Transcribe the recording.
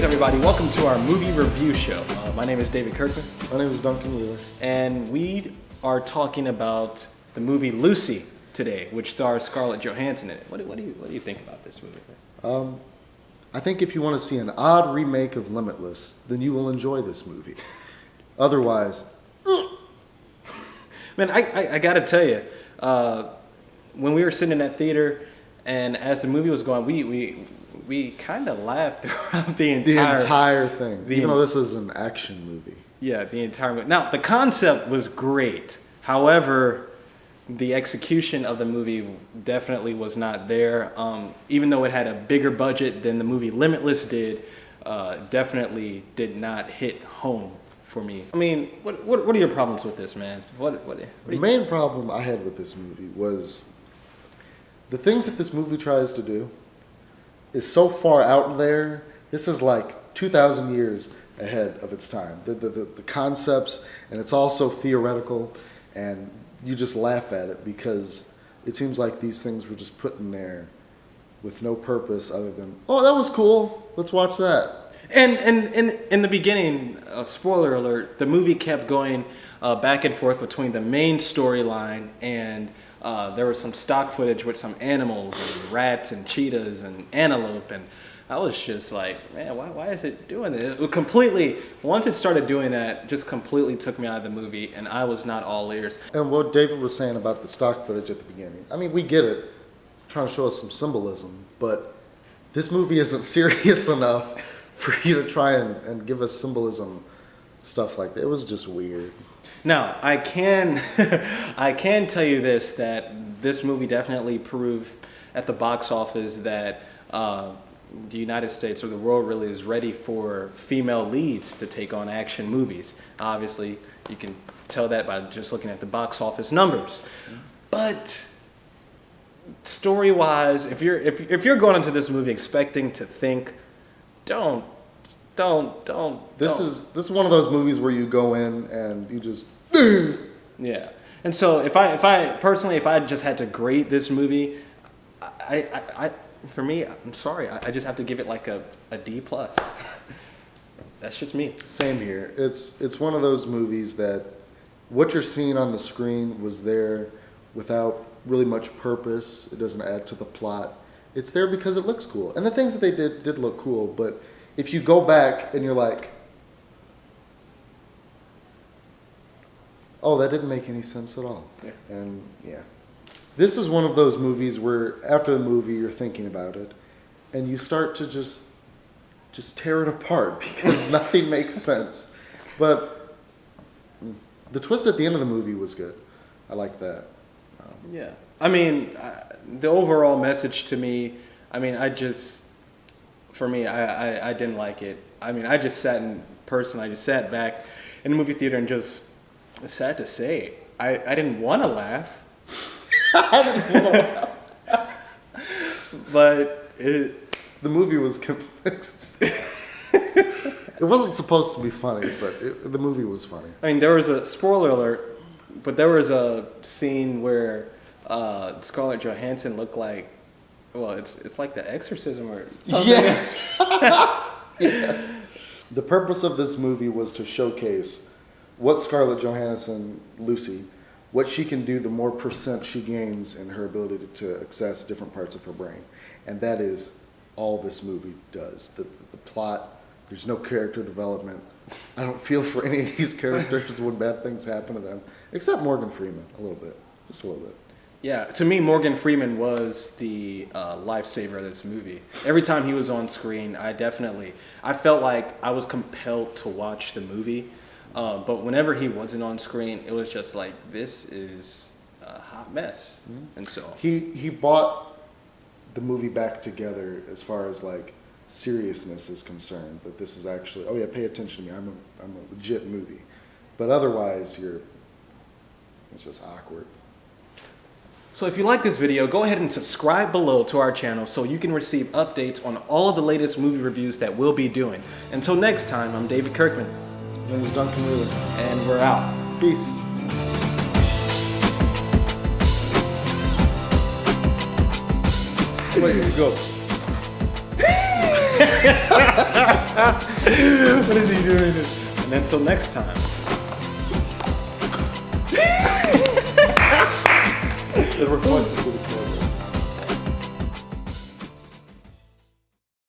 Greetings, everybody. Welcome to our movie review show. My name is David Kirkman. My name is Duncan Wheeler. And we are talking about the movie Lucy today, which stars Scarlett Johansson in it. What do you think about this movie? I think if you want to see an odd remake of Limitless, then you will enjoy this movie. Otherwise, Man, I gotta tell you, when we were sitting in that theater, and as the movie was going, we kind of laughed throughout the entire thing. Even though this is an action movie. Yeah, the entire movie. Now, the concept was great. However, the execution of the movie definitely was not there. Even though it had a bigger budget than the movie Limitless did, definitely did not hit home for me. I mean, what are your problems with this, man? The main problem I had with this movie was the things that this movie tries to do is so far out there. This is like 2,000 years ahead of its time. The concepts, and it's also theoretical, and you just laugh at it because it seems like these things were just put in there with no purpose other than, oh, that was cool, let's watch that. And in the beginning, spoiler alert, the movie kept going back and forth between the main storyline and there was some stock footage with some animals and rats and cheetahs and antelope, and I was just like, man, why is it doing this? It completely, once it started doing that, just completely took me out of the movie, and I was not all ears. And what David was saying about the stock footage at the beginning, I mean, we get it, trying to show us some symbolism, but this movie isn't serious enough for you to try and give us symbolism, stuff like that. It was just weird. Now, I can tell you this, that this movie definitely proved at the box office that the United States or the world really is ready for female leads to take on action movies. Obviously, you can tell that by just looking at the box office numbers. But story-wise, if you're going into this movie expecting to think, don't. This is one of those movies where you go in and you just yeah. And so if I just had to grade this movie, for me, I'm sorry, I just have to give it like a D+. That's just me. Same here. It's one of those movies that what you're seeing on the screen was there without really much purpose. It doesn't add to the plot. It's there because it looks cool. And the things that they did look cool, but if you go back and you're like, oh, that didn't make any sense at all. Yeah. And yeah. This is one of those movies where after the movie you're thinking about it and you start to just tear it apart because nothing makes sense. But the twist at the end of the movie was good. I like that. Yeah. I mean, the overall message to me, I mean, I just didn't like it. I mean, I just sat back in the movie theater and just, it's sad to say, I didn't want to laugh. I didn't want to laugh. But the movie was mixed. It wasn't supposed to be funny, but the movie was funny. I mean, there was a, spoiler alert, but there was a scene where Scarlett Johansson looked like, well, it's like The Exorcism or something. Yeah. Yes. The purpose of this movie was to showcase what Scarlett Johansson, Lucy, what she can do the more percent she gains in her ability to access different parts of her brain. And that is all this movie does. The plot, there's no character development. I don't feel for any of these characters when bad things happen to them, except Morgan Freeman, a little bit, just a little bit. Yeah, to me, Morgan Freeman was the lifesaver of this movie. Every time he was on screen, I felt like I was compelled to watch the movie. But whenever he wasn't on screen, it was just like, this is a hot mess. Mm-hmm. And so he brought the movie back together as far as like seriousness is concerned. That this is actually, oh yeah, pay attention to me. I'm a legit movie. But otherwise, it's just awkward. So if you like this video, go ahead and subscribe below to our channel so you can receive updates on all of the latest movie reviews that we'll be doing. Until next time, I'm David Kirkman. My name is Duncan Wheeler. And we're out. Peace. Wait, go. What is he doing? And until next time. It reflected to the